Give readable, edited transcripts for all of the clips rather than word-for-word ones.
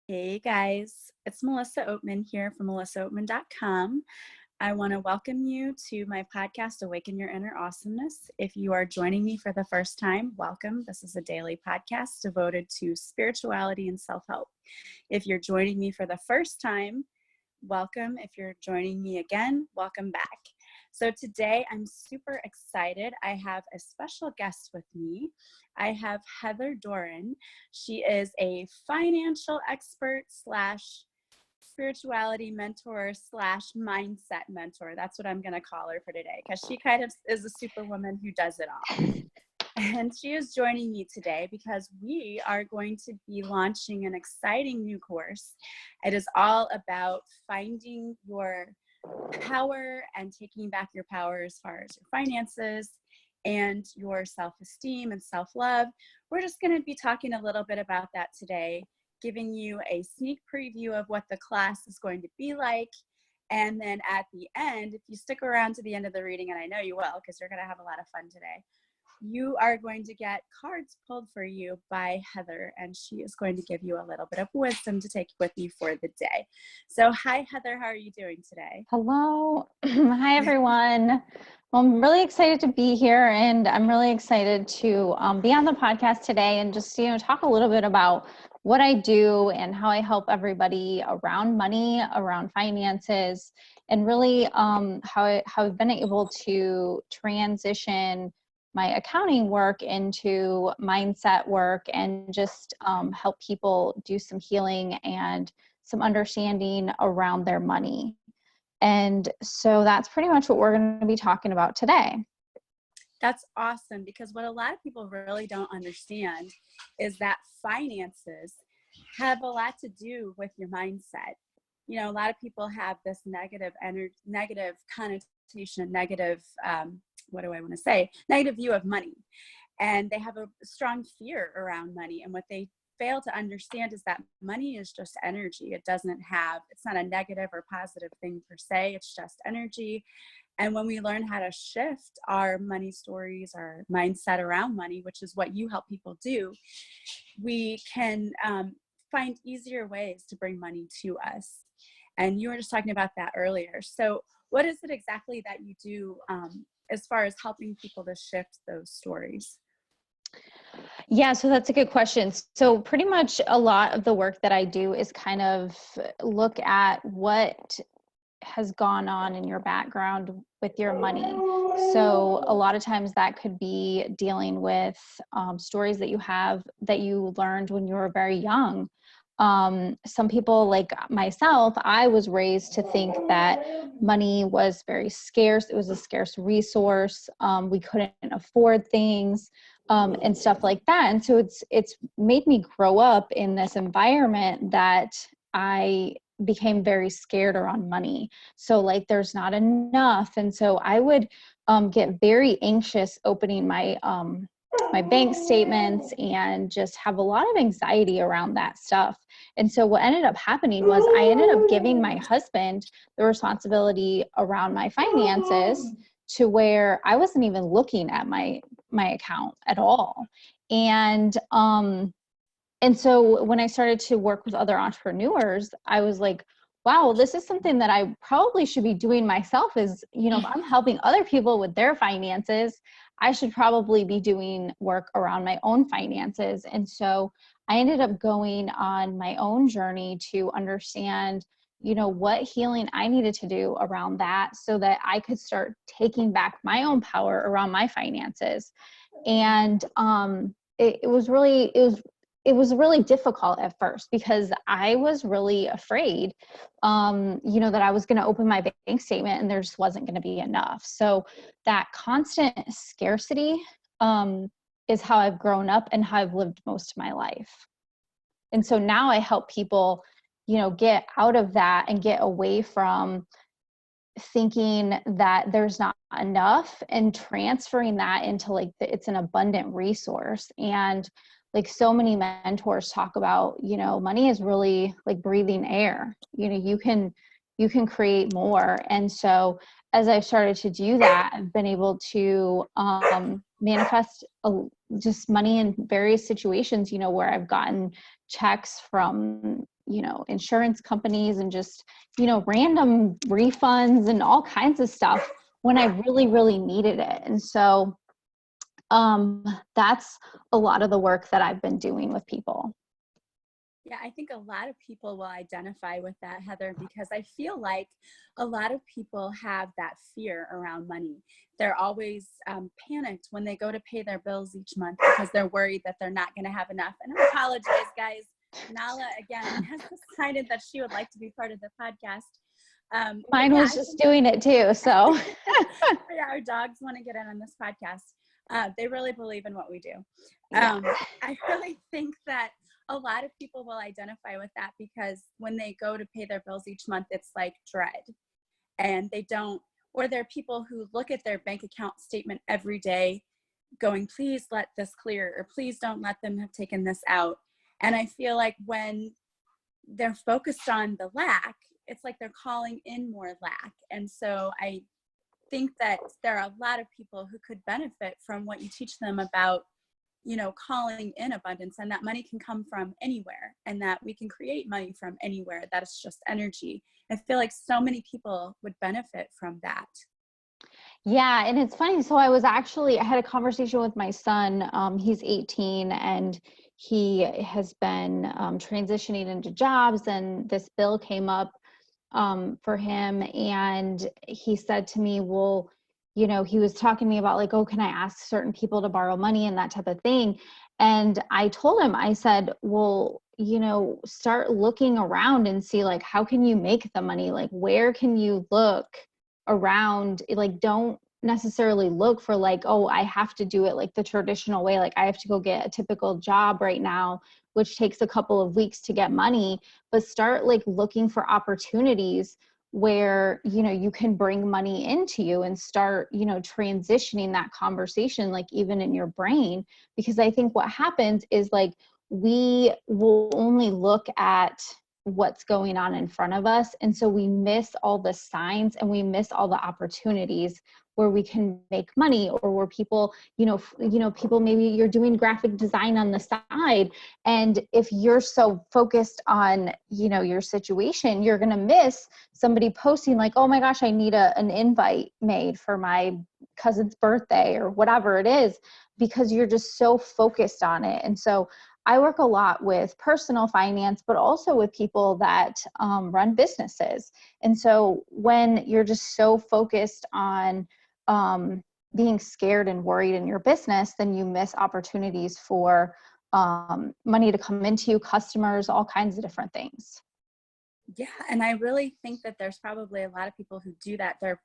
Hey guys, it's Melissa Oatman here from melissaoatman.com. I want to welcome you to my podcast, Awaken Your Inner Awesomeness. If you are joining me for the first time, welcome. This is a daily podcast devoted to spirituality and self-help. If you're joining me for the first time, welcome. If you're joining me again, welcome back. So today I'm super excited. I have a special guest with me. I have Heather Doran. She is a financial expert slash spirituality mentor slash mindset mentor. That's what I'm going to call her for today, because she kind of is a superwoman who does it all. And she is joining me today because we are going to be launching an exciting new course. It is all about finding your power and taking back your power as far as your finances and your self-esteem and self-love. We're just going to be talking a little bit about that today, giving you a sneak preview of what the class is going to be like. And then at the end, if you stick around to the end of the reading, and I know you will because you're going to have a lot of fun today, you are going to get cards pulled for you by Heather, and she is going to give you a little bit of wisdom to take with you for the day. So hi, Heather. How are you doing today? Hello. Hi, everyone. Well, I'm really excited to be here, and I'm really excited to be on the podcast today and just, talk a little bit about what I do and how I help everybody around money, around finances, and really how I've been able to transition my accounting work into mindset work and just help people do some healing and some understanding around their money. And so that's pretty much what we're going to be talking about today. That's awesome, because what a lot of people really don't understand is that finances have a lot to do with your mindset. A lot of people have this negative connotation, negative view of money. And they have a strong fear around money. And what they fail to understand is that money is just energy. It's not a negative or positive thing per se. It's just energy. And when we learn how to shift our money stories, our mindset around money, which is what you help people do, we can find easier ways to bring money to us. And you were just talking about that earlier. So what is it exactly that you do as far as helping people to shift those stories? Yeah, so that's a good question. So pretty much a lot of the work that I do is kind of look at what has gone on in your background with your money. So a lot of times that could be dealing with stories that you learned when you were very young. Some people, like myself, I was raised to think that money was very scarce. It was a scarce resource. We couldn't afford things and stuff like that. And so it's made me grow up in this environment that I became very scared around money. So like there's not enough. And so I would get very anxious opening my bank statements and just have a lot of anxiety around that stuff. And so what ended up happening was I ended up giving my husband the responsibility around my finances, to where I wasn't even looking at my account at all. And so when I started to work with other entrepreneurs, I was like, wow, this is something that I probably should be doing myself. Is, if I'm helping other people with their finances, I should probably be doing work around my own finances. And so I ended up going on my own journey to understand, what healing I needed to do around that, so that I could start taking back my own power around my finances. And it was really difficult at first, because I was really afraid, that I was going to open my bank statement and there just wasn't going to be enough. So that constant scarcity is how I've grown up and how I've lived most of my life. And so now I help people, get out of that and get away from thinking that there's not enough, and transferring that into like it's an abundant resource. And like so many mentors talk about, money is really like breathing air. You can create more. And so as I've started to do that, I've been able to manifest just money in various situations, where I've gotten checks from insurance companies and just, random refunds and all kinds of stuff when I really, really needed it. And so that's a lot of the work that I've been doing with people. Yeah, I think a lot of people will identify with that, Heather, because I feel like a lot of people have that fear around money. They're always panicked when they go to pay their bills each month because they're worried that they're not going to have enough. And I apologize, guys. Nala, again, has decided that she would like to be part of the podcast. Mine was just doing it too, so. Yeah, our dogs want to get in on this podcast. They really believe in what we do. Yeah. I really think that a lot of people will identify with that because when they go to pay their bills each month, it's like dread. And they don't, or there are people who look at their bank account statement every day going, please let this clear, or please don't let them have taken this out. And I feel like when they're focused on the lack, it's like they're calling in more lack. And so I think that there are a lot of people who could benefit from what you teach them about calling in abundance, and that money can come from anywhere, and that we can create money from anywhere. That is just energy. I feel like so many people would benefit from that. Yeah. And it's funny. So I had a conversation with my son. He's 18 and he has been transitioning into jobs, and this bill came up for him. And he said to me, well, he was talking to me about like, oh, can I ask certain people to borrow money and that type of thing. And I told him, I said, well, start looking around and see like, how can you make the money? Like, where can you look around? Like, don't necessarily look for like, oh, I have to do it like the traditional way. Like I have to go get a typical job right now, which takes a couple of weeks to get money, but start like looking for opportunities where, you can bring money into you and start, transitioning that conversation, like even in your brain. Because I think what happens is like, we will only look at what's going on in front of us. And so we miss all the signs and we miss all the opportunities where we can make money, or where people, people, maybe you're doing graphic design on the side. And if you're so focused on, your situation, you're going to miss somebody posting like, oh my gosh, I need an invite made for my cousin's birthday or whatever it is, because you're just so focused on it. And so I work a lot with personal finance, but also with people that run businesses. And so when you're just so focused on being scared and worried in your business, then you miss opportunities for money to come into you, customers, all kinds of different things. Yeah. And I really think that there's probably a lot of people who do that. They're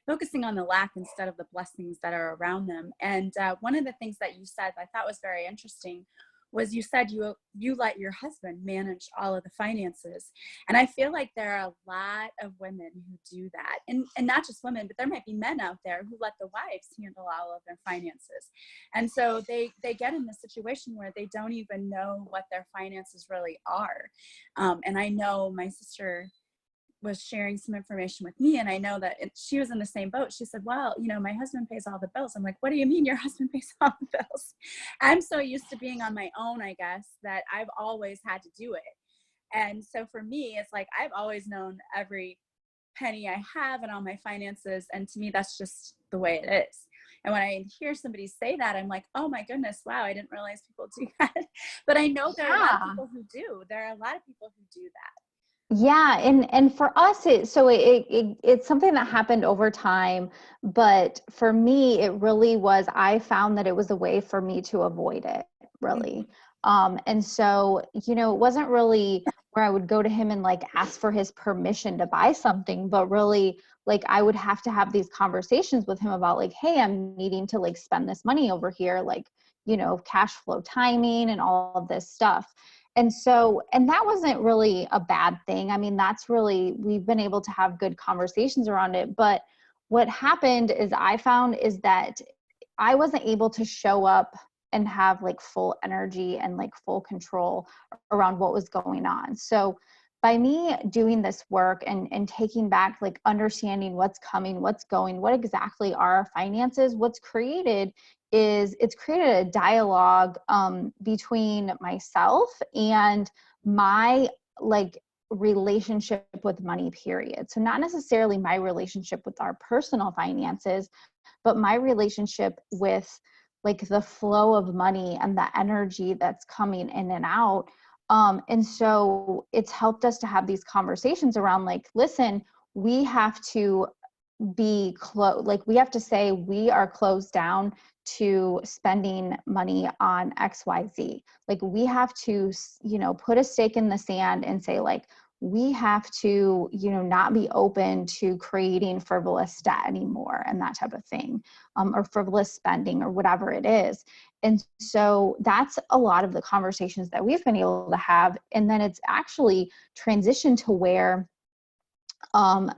focusing on the lack instead of the blessings that are around them. And one of the things that you said I thought was very interesting was you said you let your husband manage all of the finances. And I feel like there are a lot of women who do that. And not just women, but there might be men out there who let the wives handle all of their finances. And so they get in this situation where they don't even know what their finances really are. And I know my sister was sharing some information with me, and I know that she was in the same boat. She said, well, my husband pays all the bills. I'm like, what do you mean your husband pays all the bills? I'm so used to being on my own, I guess, that I've always had to do it. And so for me, it's like, I've always known every penny I have and all my finances. And to me, that's just the way it is. And when I hear somebody say that, I'm like, oh my goodness, wow, I didn't realize people do that. But I know there are a lot of people who do. There are a lot of people who do that. Yeah. And for us, it's something that happened over time. But for me, it really was, I found that it was a way for me to avoid it, really. And so, it wasn't really where I would go to him and like ask for his permission to buy something, but really like I would have to have these conversations with him about like, hey, I'm needing to like spend this money over here, like, cash flow timing and all of this stuff. And so, and that wasn't really a bad thing. I mean, we've been able to have good conversations around it. But what happened is I found is that I wasn't able to show up and have like full energy and like full control around what was going on. So by me doing this work and taking back, like understanding what's coming, what's going, what exactly are our finances, it's created a dialogue between myself and my like relationship with money, period. So not necessarily my relationship with our personal finances, but my relationship with like the flow of money and the energy that's coming in and out. And so it's helped us to have these conversations around like, listen, we have to be close, like we have to say we are closed down to spending money on XYZ. Like we have to, put a stake in the sand and say like, we have to, not be open to creating frivolous debt anymore and that type of thing, or frivolous spending or whatever it is. And so that's a lot of the conversations that we've been able to have. And then it's actually transitioned to where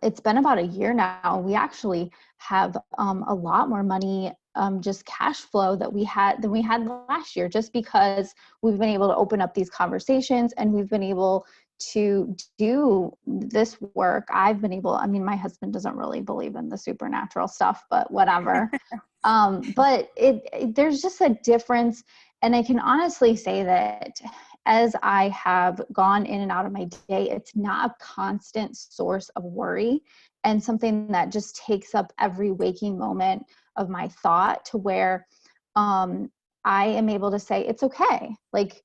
it's been about a year now. We actually have a lot more money, just cash flow than we had last year, just because we've been able to open up these conversations and we've been able to do this work. My husband doesn't really believe in the supernatural stuff, but whatever. But there's just a difference. And I can honestly say that as I have gone in and out of my day, it's not a constant source of worry and something that just takes up every waking moment of my thought, to where I am able to say, it's okay. Like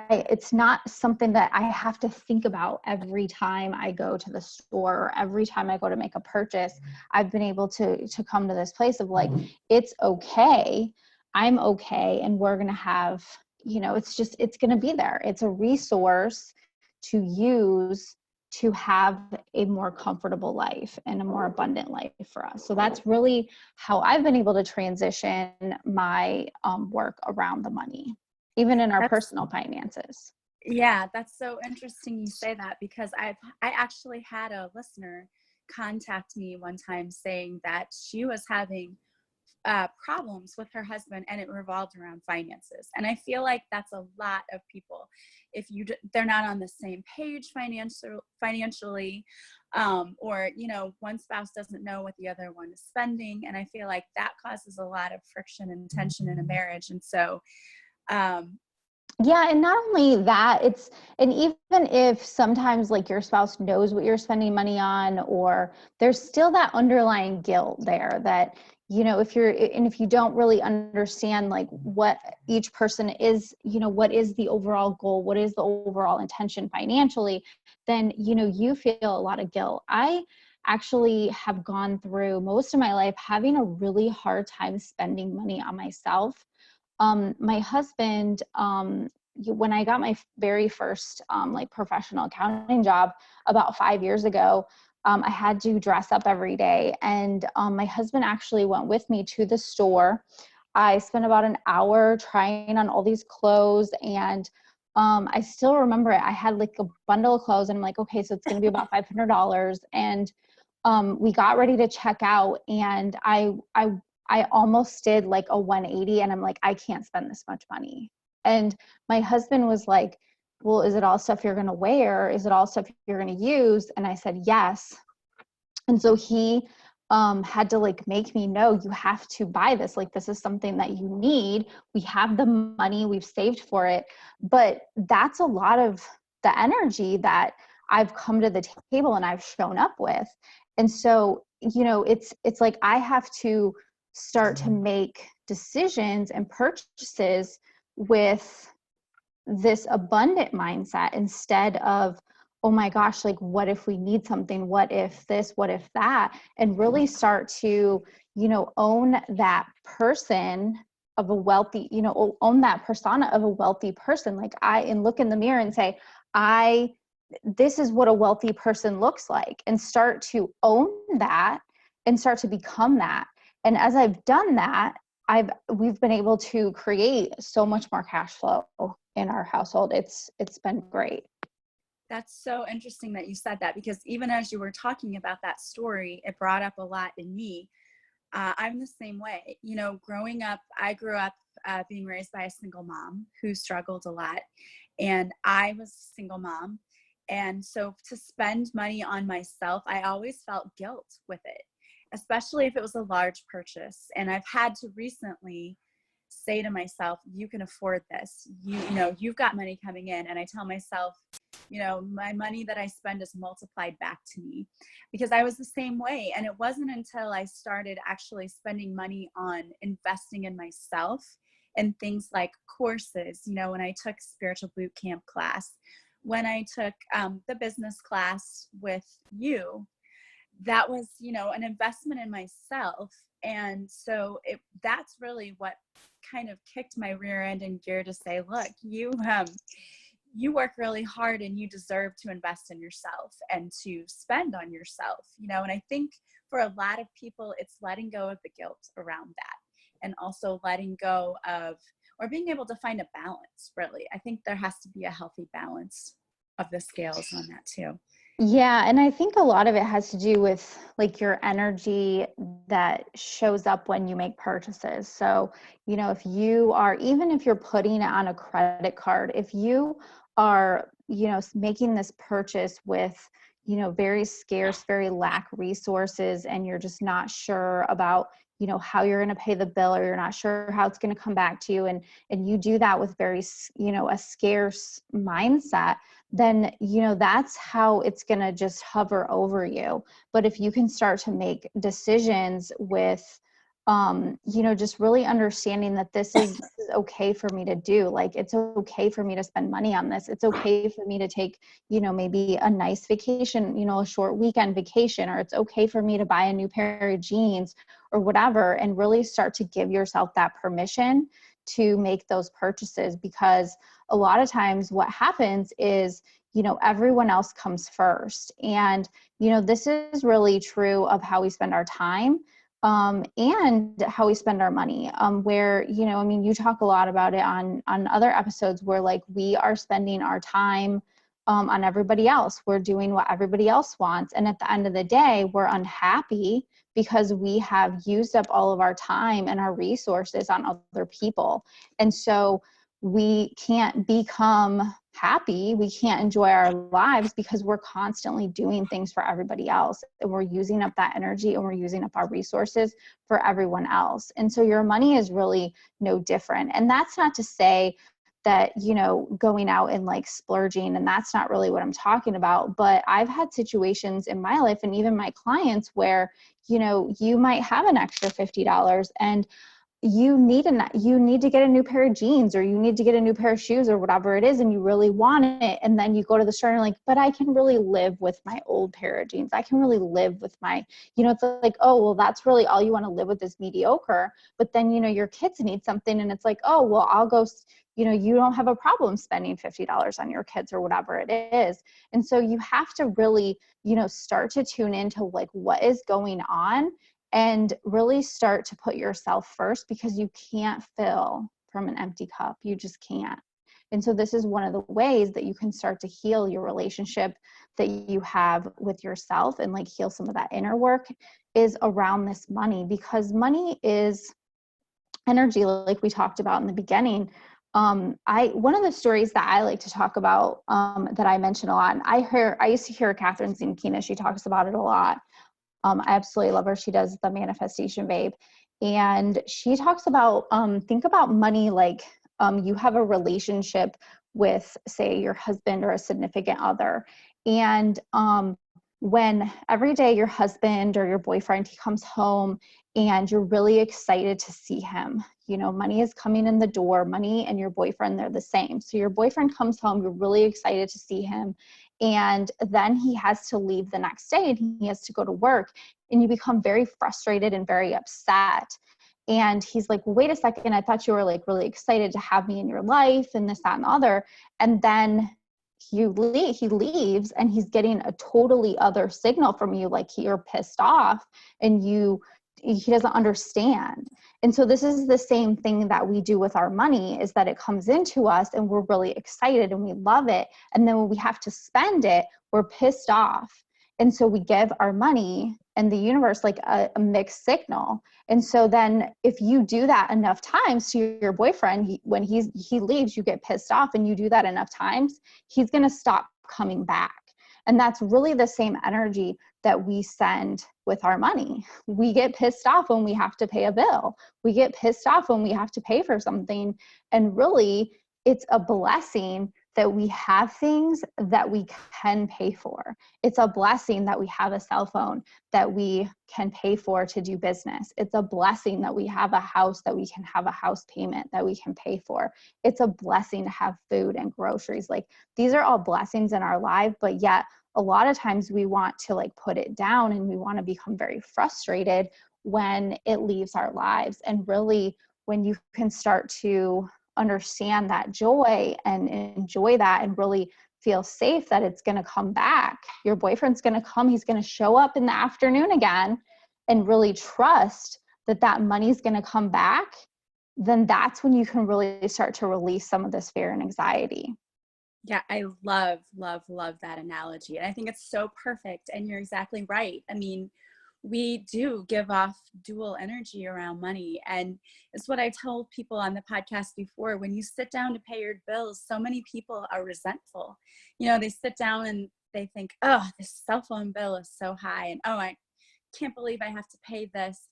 it's not something that I have to think about every time I go to the store or every time I go to make a purchase. I've been able to come to this place of like, it's okay. I'm okay. And we're going to have, it's going to be there. It's a resource to use to have a more comfortable life and a more abundant life for us. So that's really how I've been able to transition my work around the money, even in our personal finances. Yeah, that's so interesting you say that, because I actually had a listener contact me one time saying that she was having problems with her husband, and it revolved around finances. And I feel like that's a lot of people. If they're not on the same page financially, or one spouse doesn't know what the other one is spending, and I feel like that causes a lot of friction and tension in a marriage. And so, yeah, and not only that, and even if sometimes like your spouse knows what you're spending money on, or there's still that underlying guilt there that, if you don't really understand like what each person is, what is the overall goal, what is the overall intention financially, then, you feel a lot of guilt. I actually have gone through most of my life having a really hard time spending money on myself. My husband, when I got my very first like professional accounting job about 5 years ago, I had to dress up every day. And my husband actually went with me to the store. I spent about an hour trying on all these clothes, and I still remember it. I had like a bundle of clothes, and I'm like, okay, so it's going to be about $500. And we got ready to check out, and I almost did like a 180, and I'm like, I can't spend this much money. And my husband was like, well, is it all stuff you're going to wear? Is it all stuff you're going to use? And I said, yes. And so he had to like make me know, you have to buy this. Like, this is something that you need. We have the money, we've saved for it. But that's a lot of the energy that I've come to the table and I've shown up with. And so, it's like I have to start to make decisions and purchases with this abundant mindset, instead of, oh my gosh, like what if we need something? What if this? What if that? And really start to, own that person of a wealthy, own that persona of a wealthy person. Like and look in the mirror and say, this is what a wealthy person looks like, and start to own that and start to become that. And as I've done that, we've been able to create so much more cash flow in our household. It's been great. that's so interesting that you said that, because even as you were talking about that story, it brought up a lot in me. I'm the same way. Growing up, I grew up being raised by a single mom who struggled a lot, and I was a single mom. And so to spend money on myself, I always felt guilt with it, especially if it was a large purchase. And I've had to recently say to myself, you can afford this. You've got money coming in. And I tell myself, my money that I spend is multiplied back to me, because I was the same way. And it wasn't until I started actually spending money on investing in myself and things like courses, when I took spiritual boot camp class, when I took the business class with you, that was, an investment in myself. And so that's really what kind of kicked my rear end in gear to say, look, you work really hard and you deserve to invest in yourself and to spend on yourself, and I think for a lot of people, it's letting go of the guilt around that, and also letting go of, or being able to find a balance, really. I think there has to be a healthy balance of the scales on that too. Yeah. And I think a lot of it has to do with like your energy that shows up when you make purchases. So, if you are, even if you're putting it on a credit card, if you are, making this purchase with, very scarce, very lack resources, and you're just not sure about, how you're going to pay the bill, or you're not sure how it's going to come back to you. And you do that with very, a scarce mindset, then, that's how it's going to just hover over you. But if you can start to make decisions with, just really understanding that this is okay for me to do. Like, it's okay for me to spend money on this. It's okay for me to take, maybe a nice vacation, a short weekend vacation, or it's okay for me to buy a new pair of jeans or whatever, and really start to give yourself that permission to make those purchases. Because a lot of times what happens is, everyone else comes first. And, this is really true of how we spend our time, and how we spend our money, where, you talk a lot about it on other episodes, where like we are spending our time on everybody else. We're doing what everybody else wants. And at the end of the day, we're unhappy because we have used up all of our time and our resources on other people. And so we can't become happy. We can't enjoy our lives because we're constantly doing things for everybody else. And we're using up that energy, and we're using up our resources for everyone else. And so your money is really no different. And that's not to say that, going out and like splurging, and that's not really what I'm talking about. But I've had situations in my life, and even my clients, where, you might have an extra $50, and you need to get a new pair of jeans, or you need to get a new pair of shoes, or whatever it is, and you really want it. And then you go to the store and you're like, but I can really live with my old pair of jeans. I can really live with my, it's like, oh, well, that's really all you want to live with is mediocre. But then, your kids need something, and it's like, oh, well, I'll go, you don't have a problem spending $50 on your kids, or whatever it is. And so you have to really, start to tune into like what is going on, and really start to put yourself first, because you can't fill from an empty cup. You just can't. And so this is one of the ways that you can start to heal your relationship that you have with yourself, and like heal some of that inner work, is around this money, because money is energy, like we talked about in the beginning. One of the stories that I like to talk about, that I mention a lot, and I used to hear Catherine Zinkina, she talks about it a lot. I absolutely love her. She does the Manifestation Babe. And she talks about, think about money like, you have a relationship with, say, your husband or a significant other. And when every day your husband or your boyfriend, he comes home and you're really excited to see him, money is coming in the door, money and your boyfriend, they're the same. So your boyfriend comes home, you're really excited to see him. And then he has to leave the next day, and he has to go to work, and you become very frustrated and very upset. And he's like, well, wait a second, I thought you were like really excited to have me in your life, and this, that, and the other. And then he leaves, and he's getting a totally other signal from you, like you're pissed off, and he doesn't understand. And so this is the same thing that we do with our money, is that it comes into us and we're really excited and we love it. And then when we have to spend it, we're pissed off. And so we give our money and the universe like a mixed signal. And so then if you do that enough times to your boyfriend, when he leaves, you get pissed off, and you do that enough times, he's going to stop coming back. And that's really the same energy that we send with our money. We get pissed off when we have to pay a bill. We get pissed off when we have to pay for something. And really, it's a blessing that we have things that we can pay for. It's a blessing that we have a cell phone that we can pay for to do business. It's a blessing that we have a house that we can have a house payment that we can pay for. It's a blessing to have food and groceries. Like, these are all blessings in our life, but yet a lot of times we want to like put it down, and we want to become very frustrated when it leaves our lives. And really, when you can start to understand that joy and enjoy that and really feel safe that it's going to come back, your boyfriend's going to come, he's going to show up in the afternoon again, and really trust that that money's going to come back, then that's when you can really start to release some of this fear and anxiety. Yeah, I love, love, love that analogy. And I think it's so perfect. And you're exactly right. I mean, we do give off dual energy around money. And it's what I told people on the podcast before. When you sit down to pay your bills, so many people are resentful. You know, they sit down and they think, oh, this cell phone bill is so high. And oh, I can't believe I have to pay this.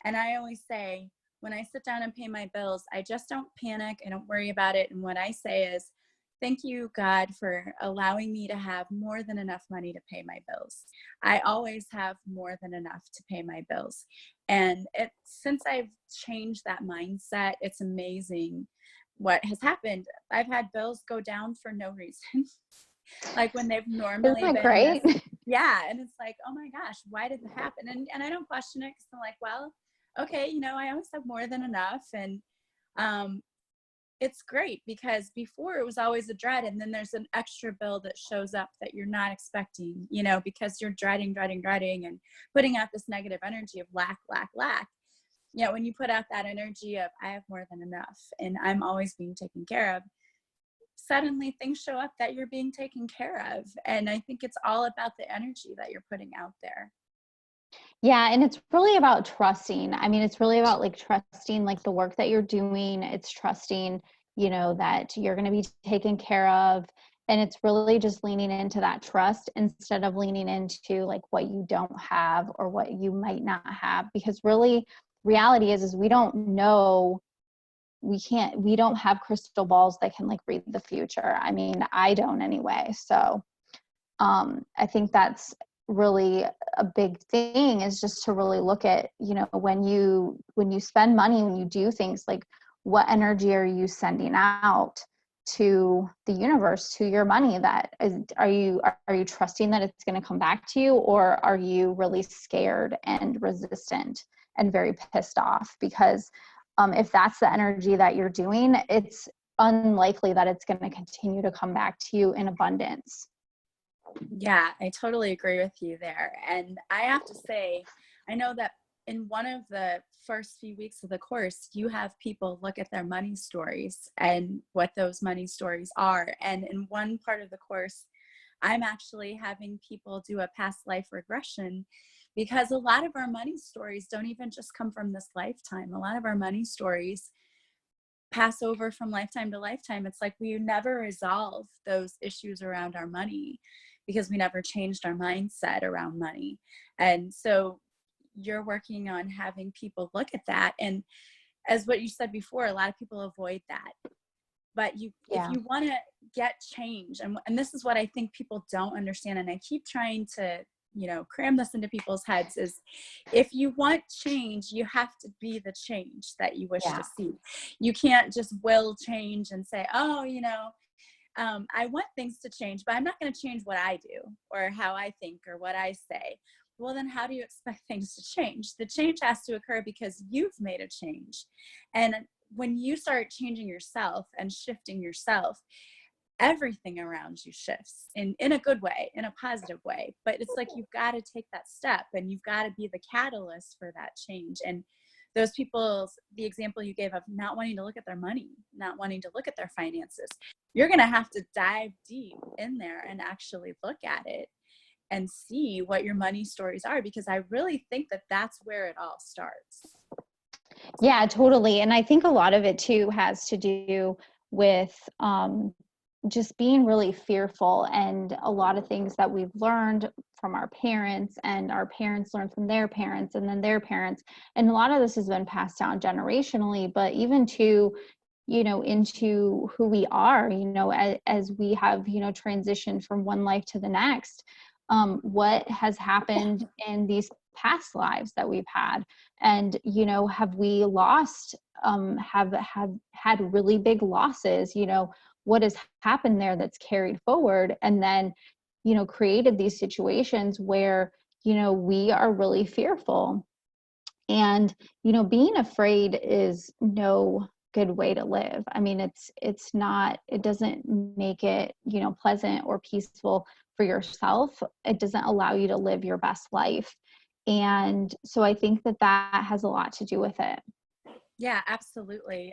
And I always say, when I sit down and pay my bills, I just don't panic. I don't worry about it. And what I say is, thank you, God, for allowing me to have more than enough money to pay my bills. I always have more than enough to pay my bills. And since I've changed that mindset, it's amazing what has happened. I've had bills go down for no reason. Like when they've Isn't normally that been this. great? Yeah. And it's like, oh my gosh, why did that happen? And I don't question it, because I'm like, well, okay, I always have more than enough. And it's great, because before it was always a dread, and then there's an extra bill that shows up that you're not expecting, because you're dreading and putting out this negative energy of lack, lack, lack. When you put out that energy of I have more than enough and I'm always being taken care of, suddenly things show up that you're being taken care of. And I think it's all about the energy that you're putting out there. Yeah, and it's really about trusting. I mean, it's really about like trusting like the work that you're doing. It's trusting, that you're going to be taken care of. And it's really just leaning into that trust instead of leaning into like what you don't have or what you might not have. Because really, reality is we don't know. We don't have crystal balls that can like read the future. I mean, I don't anyway. So I think that's really a big thing, is just to really look at, when you spend money, when you do things, like what energy are you sending out to the universe, to your money? Are you trusting that it's going to come back to you, or are you really scared and resistant and very pissed off? Because if that's the energy that you're doing, it's unlikely that it's going to continue to come back to you in abundance. Yeah, I totally agree with you there. And I have to say, I know that in one of the first few weeks of the course, you have people look at their money stories and what those money stories are. And in one part of the course, I'm actually having people do a past life regression, because a lot of our money stories don't even just come from this lifetime. A lot of our money stories pass over from lifetime to lifetime. It's like we never resolve those issues around our money, because we never changed our mindset around money. And so you're working on having people look at that. And as what you said before, a lot of people avoid that. But if you want to get change, and this is what I think people don't understand, and I keep trying to cram this into people's heads, is if you want change, you have to be the change that you wish to see. You can't just will change and say, oh, I want things to change, but I'm not going to change what I do or how I think or what I say. Well, then how do you expect things to change? The change has to occur because you've made a change. And when you start changing yourself and shifting yourself, everything around you shifts in a good way, in a positive way. But it's like, you've got to take that step, and you've got to be the catalyst for that change. And those people, the example you gave of not wanting to look at their money, not wanting to look at their finances, you're going to have to dive deep in there and actually look at it and see what your money stories are, because I really think that that's where it all starts. Yeah, totally. And I think a lot of it too has to do with just being really fearful, and a lot of things that we've learned from our parents, and our parents learned from their parents, and then their parents. And a lot of this has been passed down generationally, but even to, into who we are, as we have, transitioned from one life to the next. What has happened in these past lives that we've had? And, have we lost, have had really big losses? What has happened there that's carried forward, and then, created these situations where, we are really fearful. And, being afraid is no good way to live. I mean, it's not, it doesn't make it, pleasant or peaceful for yourself. It doesn't allow you to live your best life. And so I think that has a lot to do with it. Yeah, absolutely.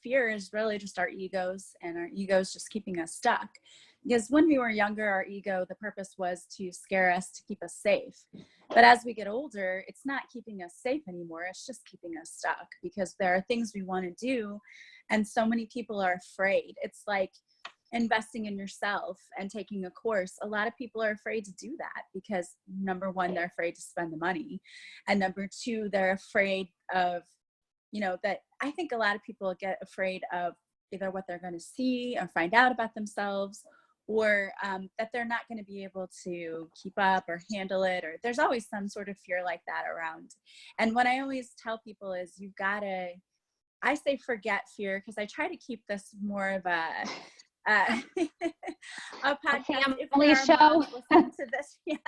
Fear is really just our egos, and our egos just keeping us stuck. Because when we were younger, our ego, the purpose was to scare us, to keep us safe. But as we get older, it's not keeping us safe anymore. It's just keeping us stuck, because there are things we want to do. And so many people are afraid. It's like investing in yourself and taking a course. A lot of people are afraid to do that because, number one, they're afraid to spend the money. And number two, they're afraid of, that I think a lot of people get afraid of either what they're going to see or find out about themselves, or that they're not going to be able to keep up or handle it, or there's always some sort of fear like that around. And what I always tell people is, I say forget fear, because I try to keep this more of a a podcast. If Family there are show. moms listening to this, yes.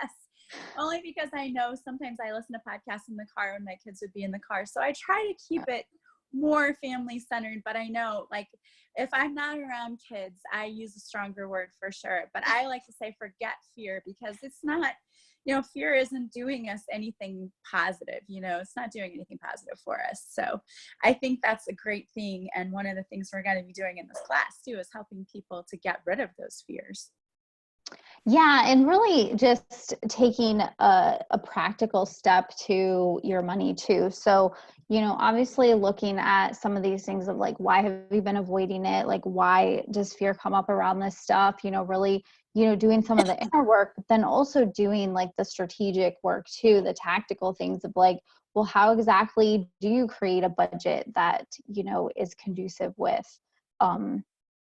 Only because I know sometimes I listen to podcasts in the car when my kids would be in the car. So I try to keep it more family centered, but I know, like, if I'm not around kids, I use a stronger word for sure. But I like to say forget fear, because it's not, fear isn't doing us anything positive. It's not doing anything positive for us. So I think that's a great thing. And one of the things we're going to be doing in this class too is helping people to get rid of those fears. Yeah, and really just taking a practical step to your money too. So, obviously looking at some of these things of like, why have you been avoiding it? Like, why does fear come up around this stuff? Really, doing some of the inner work, but then also doing like the strategic work too, the tactical things of like, well, how exactly do you create a budget that, is conducive with,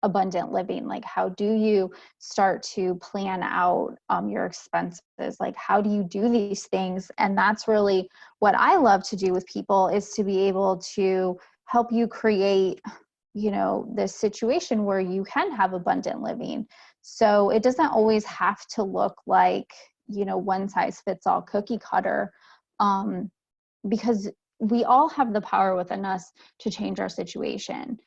abundant living? Like, how do you start to plan out your expenses? Like, how do you do these things? And that's really what I love to do with people, is to be able to help you create, this situation where you can have abundant living. So it doesn't always have to look like, one size fits all cookie cutter, because we all have the power within us to change our situation,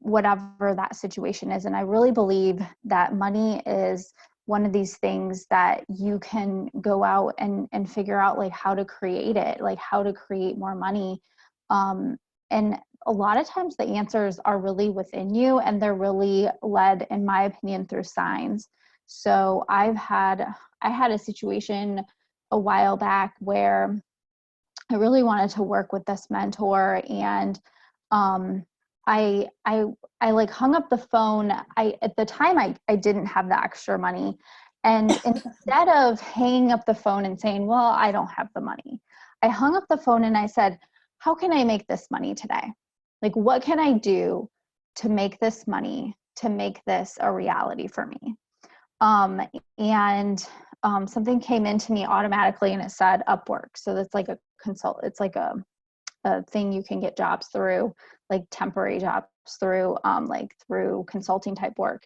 whatever that situation is. And I really believe that money is one of these things that you can go out and figure out like how to create it, like how to create more money. And a lot of times the answers are really within you, and they're really led, in my opinion, through signs. So I had a situation a while back where I really wanted to work with this mentor, and I like hung up the phone. At the time I didn't have the extra money, and instead of hanging up the phone and saying, well, I don't have the money, I hung up the phone and I said, how can I make this money today? Like, what can I do to make this money, to make this a reality for me? And something came into me automatically, and it said Upwork. So that's like it's like a thing you can get jobs through, like temporary jobs through, like through consulting type work.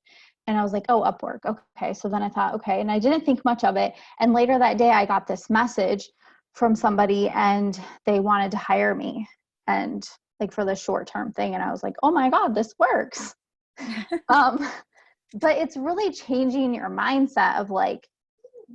And I was like, oh, Upwork. Okay. So then I thought, okay. And I didn't think much of it. And later that day I got this message from somebody, and they wanted to hire me, and like for the short-term thing. And I was like, oh my God, this works. But it's really changing your mindset of like,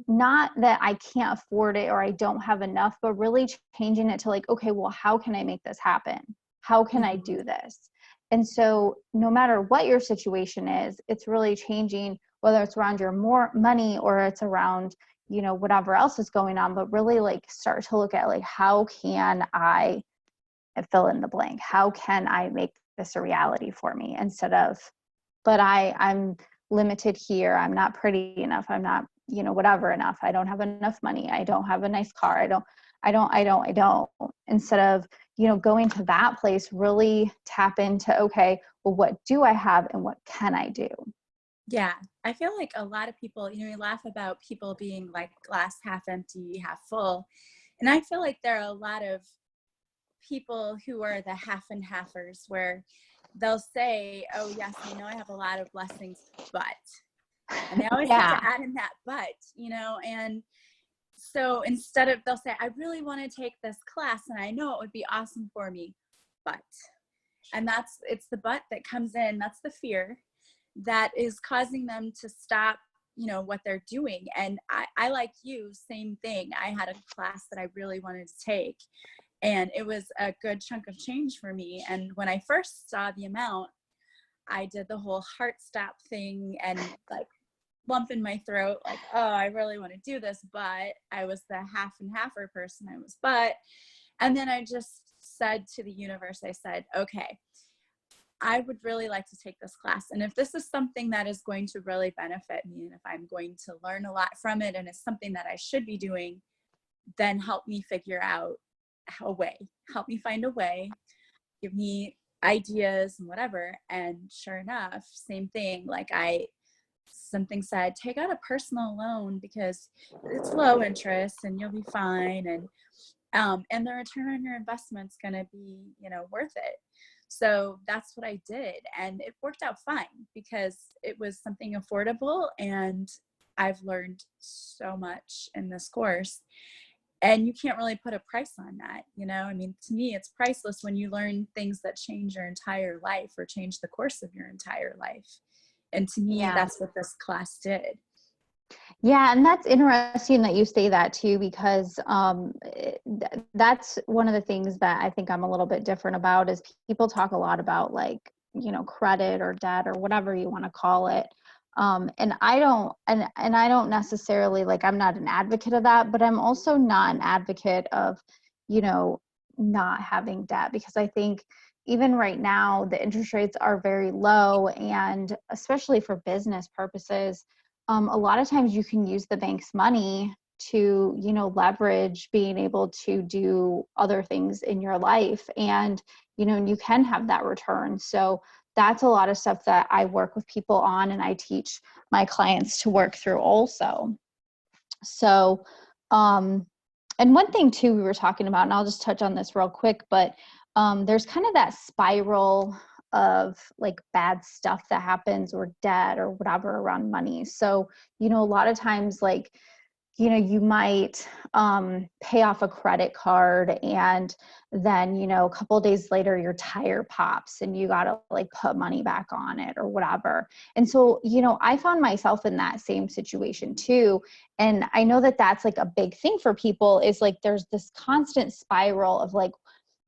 not that I can't afford it or I don't have enough, but really changing it to like, okay, well, how can I make this happen? How can I do this? And so no matter what your situation is, it's really changing, whether it's around your more money or it's around, whatever else is going on, but really like start to look at like, how can I fill in the blank? How can I make this a reality for me, instead of, but I'm limited here. I'm not pretty enough. I'm not, whatever enough. I don't have enough money. I don't have a nice car. I don't. Instead of, going to that place, really tap into, okay, well, what do I have and what can I do? Yeah, I feel like a lot of people, we laugh about people being like glass half empty, half full. And I feel like there are a lot of people who are the half and halfers where they'll say, oh, yes, I know I have a lot of blessings, but, and they always have Yeah. to add in that but, and so instead of, they'll say, I really want to take this class and I know it would be awesome for me, but, and it's the but that comes in. That's the fear that is causing them to stop, what they're doing. And I like you, same thing. I had a class that I really wanted to take, and it was a good chunk of change for me. And when I first saw the amount, I did the whole heart stop thing and like lump in my throat, like, oh, I really want to do this, but I was the half and halfer person. And then I just said to the universe, I said, okay, I would really like to take this class. And if this is something that is going to really benefit me, and if I'm going to learn a lot from it, and it's something that I should be doing, then help me figure out a way, help me find a way, give me ideas and whatever. And sure enough, same thing. Like something said, take out a personal loan because it's low interest and you'll be fine. And the return on your investment's going to be, worth it. So that's what I did. And it worked out fine because it was something affordable, and I've learned so much in this course. And you can't really put a price on that. To me, it's priceless when you learn things that change your entire life or change the course of your entire life. And to me, Yeah. that's what this class did. Yeah, and that's interesting that you say that too, because that's one of the things that I think I'm a little bit different about is people talk a lot about like, credit or debt or whatever you want to call it. And I don't, and I don't necessarily, like, I'm not an advocate of that, but I'm also not an advocate of, not having debt, because I think even right now, the interest rates are very low, and especially for business purposes, a lot of times you can use the bank's money to, leverage being able to do other things in your life, and, and you can have that return. So that's a lot of stuff that I work with people on, and I teach my clients to work through also. So, and one thing too, we were talking about, and I'll just touch on this real quick, but there's kind of that spiral of like bad stuff that happens, or debt or whatever, around money. So, a lot of times, like, you might pay off a credit card, and then, a couple of days later, your tire pops and you got to like put money back on it or whatever. And so, I found myself in that same situation too. And I know that that's like a big thing for people, is like, there's this constant spiral of like,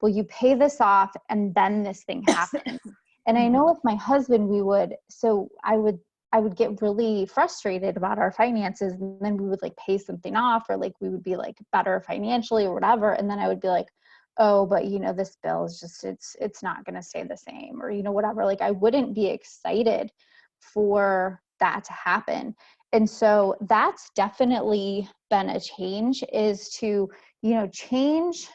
well, you pay this off and then this thing happens. And I know with my husband, I would get really frustrated about our finances, and then we would like pay something off, or like we would be like better financially or whatever. And then I would be like, oh, but this bill is just, it's not going to stay the same, or, whatever. Like, I wouldn't be excited for that to happen. And so that's definitely been a change, is to, change.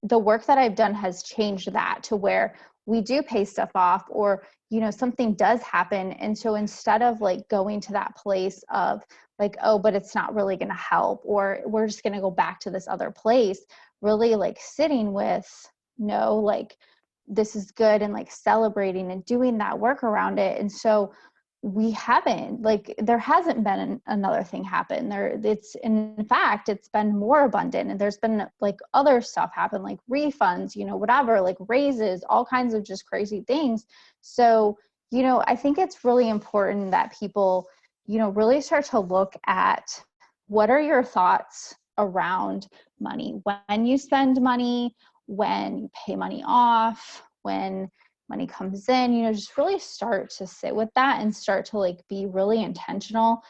The work that I've done has changed that to where we do pay stuff off, or, something does happen. And so instead of like going to that place of like, oh, but it's not really going to help, or we're just going to go back to this other place, really like sitting with, no, like, this is good, and like celebrating and doing that work around it. And so there hasn't been another thing happen there. In fact, it's been more abundant, and there's been like other stuff happen, like refunds, whatever, like raises, all kinds of just crazy things. So, I think it's really important that people, really start to look at, what are your thoughts around money, when you spend money, when you pay money off, when money comes in, just really start to sit with that and start to like be really intentional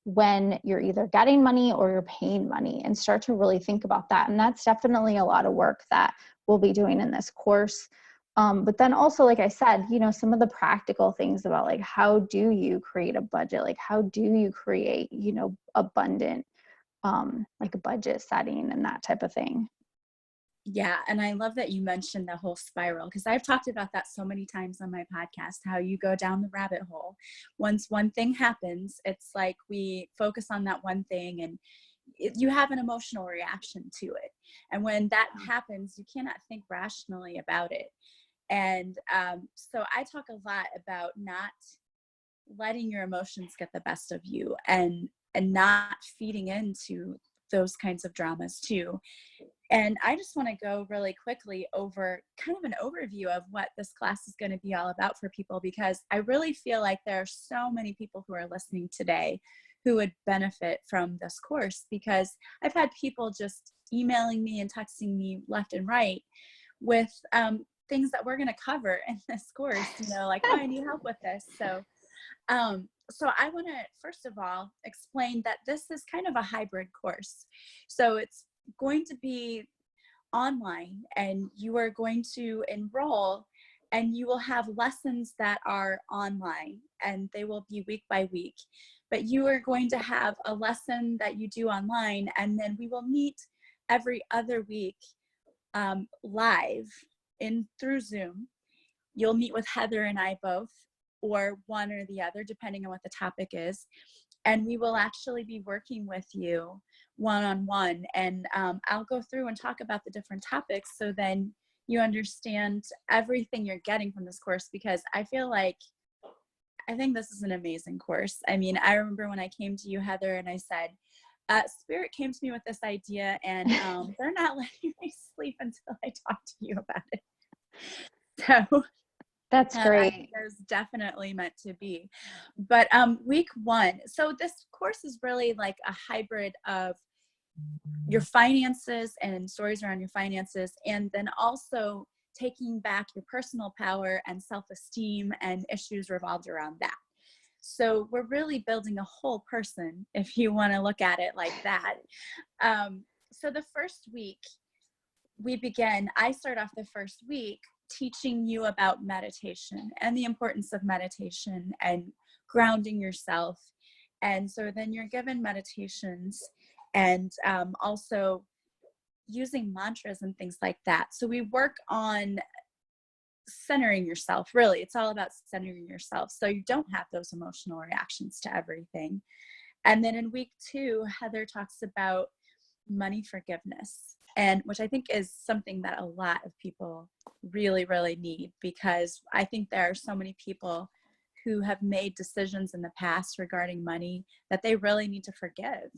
when you're either getting money or you're paying money, and start to really think about that. And that's definitely a lot of work that we'll be doing in this course. But then also, like I said, some of the practical things about like, how do you create a budget? Like, how do you create, abundant, like a budget setting and that type of thing. Yeah, and I love that you mentioned the whole spiral, because I've talked about that so many times on my podcast, how you go down the rabbit hole. Once one thing happens, it's like we focus on that one thing and you have an emotional reaction to it. And when that happens, you cannot think rationally about it. And so I talk a lot about not letting your emotions get the best of you, and not feeding into those kinds of dramas too. And I just want to go really quickly over kind of an overview of what this class is going to be all about for people, because I really feel like there are so many people who are listening today who would benefit from this course, because I've had people just emailing me and texting me left and right with things that we're going to cover in this course, like, oh, I need help with this. So I want to, first of all, explain that this is kind of a hybrid course. So it's going to be online, and you are going to enroll, and you will have lessons that are online, and they will be week by week. But you are going to have a lesson that you do online, and then we will meet every other week live through Zoom. You'll meet with Heather and I both, or one or the other, depending on what the topic is. And we will actually be working with you one-on-one. And I'll go through and talk about the different topics, so then you understand everything you're getting from this course, because I think this is an amazing course. I mean, I remember when I came to you, Heather, and I said, Spirit came to me with this idea, and they're not letting me sleep until I talk to you about it. So That's I think great. there's definitely meant to be. But week one, so this course is really like a hybrid of your finances and stories around your finances, and then also taking back your personal power and self-esteem and issues revolved around that. So we're really building a whole person, if you want to look at it like that. So the first week I start off the first week teaching you about meditation and the importance of meditation and grounding yourself. And so then you're given meditations, and also using mantras and things like that. So we work on centering yourself. Really, it's all about centering yourself, so you don't have those emotional reactions to everything. And then in week two, Heather talks about money forgiveness, and which I think is something that a lot of people really, really need, because I think there are so many people who have made decisions in the past regarding money that they really need to forgive,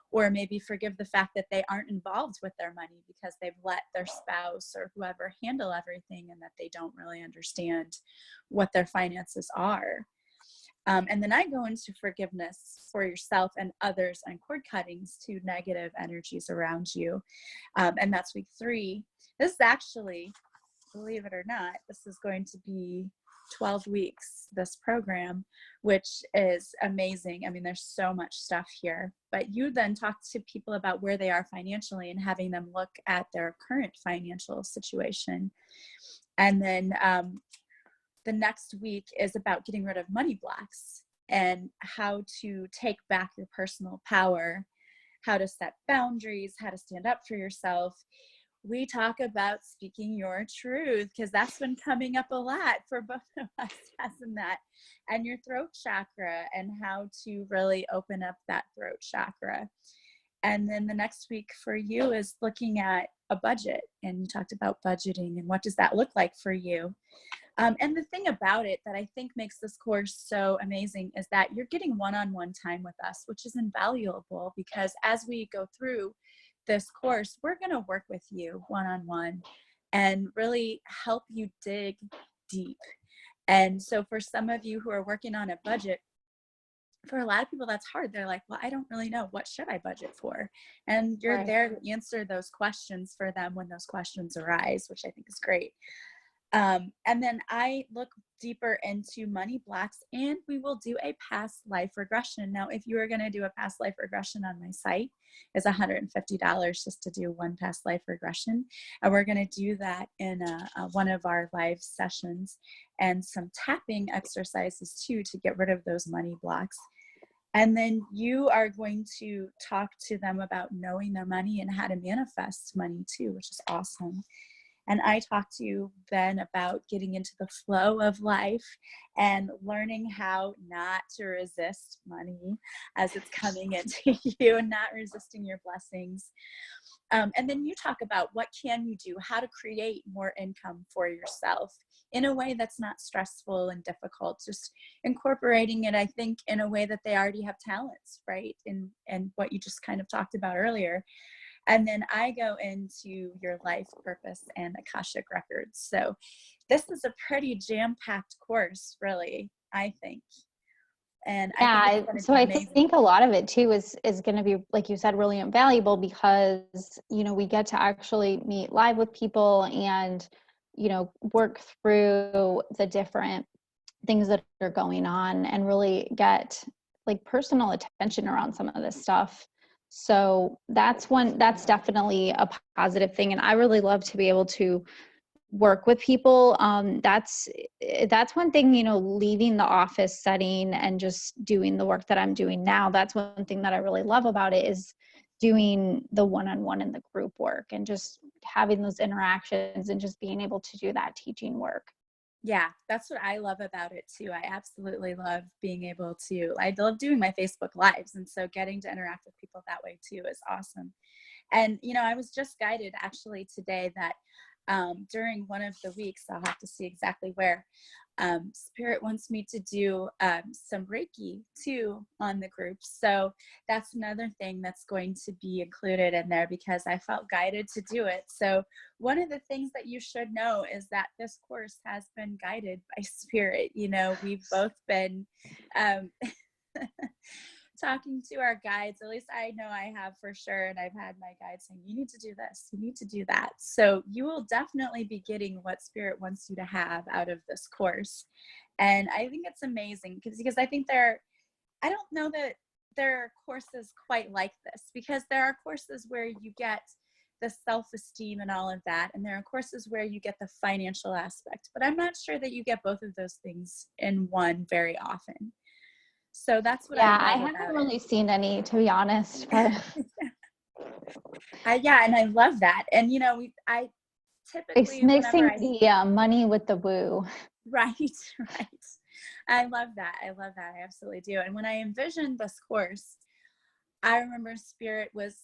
or maybe forgive the fact that they aren't involved with their money because they've let their spouse or whoever handle everything, and that they don't really understand what their finances are. And then I go into forgiveness for yourself and others, and cord cuttings to negative energies around you. And that's week three. This is actually, believe it or not, this is going to be 12 weeks, this program, which is amazing. I mean, there's so much stuff here. But you then talk to people about where they are financially and having them look at their current financial situation. And then the next week is about getting rid of money blocks and how to take back your personal power, how to set boundaries, how to stand up for yourself. We talk about speaking your truth, because that's been coming up a lot for both of us, hasn't that? And your throat chakra, and how to really open up that throat chakra. And then the next week for you is looking at a budget, and you talked about budgeting and what does that look like for you. And the thing about it that I think makes this course so amazing is that you're getting one-on-one time with us, which is invaluable, because as we go through this course, we're going to work with you one-on-one and really help you dig deep. And so for some of you who are working on a budget, for a lot of people that's hard. They're like, well, I don't really know, what should I budget for? And you're Right. there to answer those questions for them when those questions arise, which I think is great. And then I look deeper into money blocks, and we will do a past life regression. Now, if you are going to do a past life regression on my site, it's $150 just to do one past life regression. And we're going to do that in one of our live sessions, and some tapping exercises too, to get rid of those money blocks. And then you are going to talk to them about knowing their money and how to manifest money too, which is awesome. And I talked to you then about getting into the flow of life and learning how not to resist money as it's coming into you and not resisting your blessings. And then you talk about what can you do, how to create more income for yourself in a way that's not stressful and difficult, just incorporating it, I think, in a way that they already have talents, right? And what you just kind of talked about earlier. And then I go into your life purpose and Akashic records. So this is a pretty jam-packed course, really, I think. And I think it's Yeah, going to so be I amazing. think a lot of it too is going to be, like you said, really invaluable because, we get to actually meet live with people and, work through the different things that are going on and really get like personal attention around some of this stuff. So that's definitely a positive thing. And I really love to be able to work with people. That's one thing, leaving the office setting and just doing the work that I'm doing now. That's one thing that I really love about it is doing the one-on-one and the group work and just having those interactions and just being able to do that teaching work. Yeah, that's what I love about it too. I absolutely love being able to, I love doing my Facebook lives. And so getting to interact with people that way too is awesome. And, I was just guided actually today that during one of the weeks, I'll have to see exactly where, Spirit wants me to do some Reiki too on the group. So that's another thing that's going to be included in there because I felt guided to do it. So one of the things that you should know is that this course has been guided by Spirit. We've both been um, talking to our guides. At least I know I have for sure. And I've had my guides saying, you need to do this, you need to do that. So you will definitely be getting what Spirit wants you to have out of this course. And I think it's amazing because I think I don't know that there are courses quite like this, because there are courses where you get the self-esteem and all of that. And there are courses where you get the financial aspect, but I'm not sure that you get both of those things in one very often. So that's what I Yeah, I love haven't about really seen any, to be honest, but it. Yeah, and I love that. And I it's typically, whenever mixing I the money with the woo. right, right, I love that. I love that. I absolutely do. And when I envisioned this course, I remember Spirit was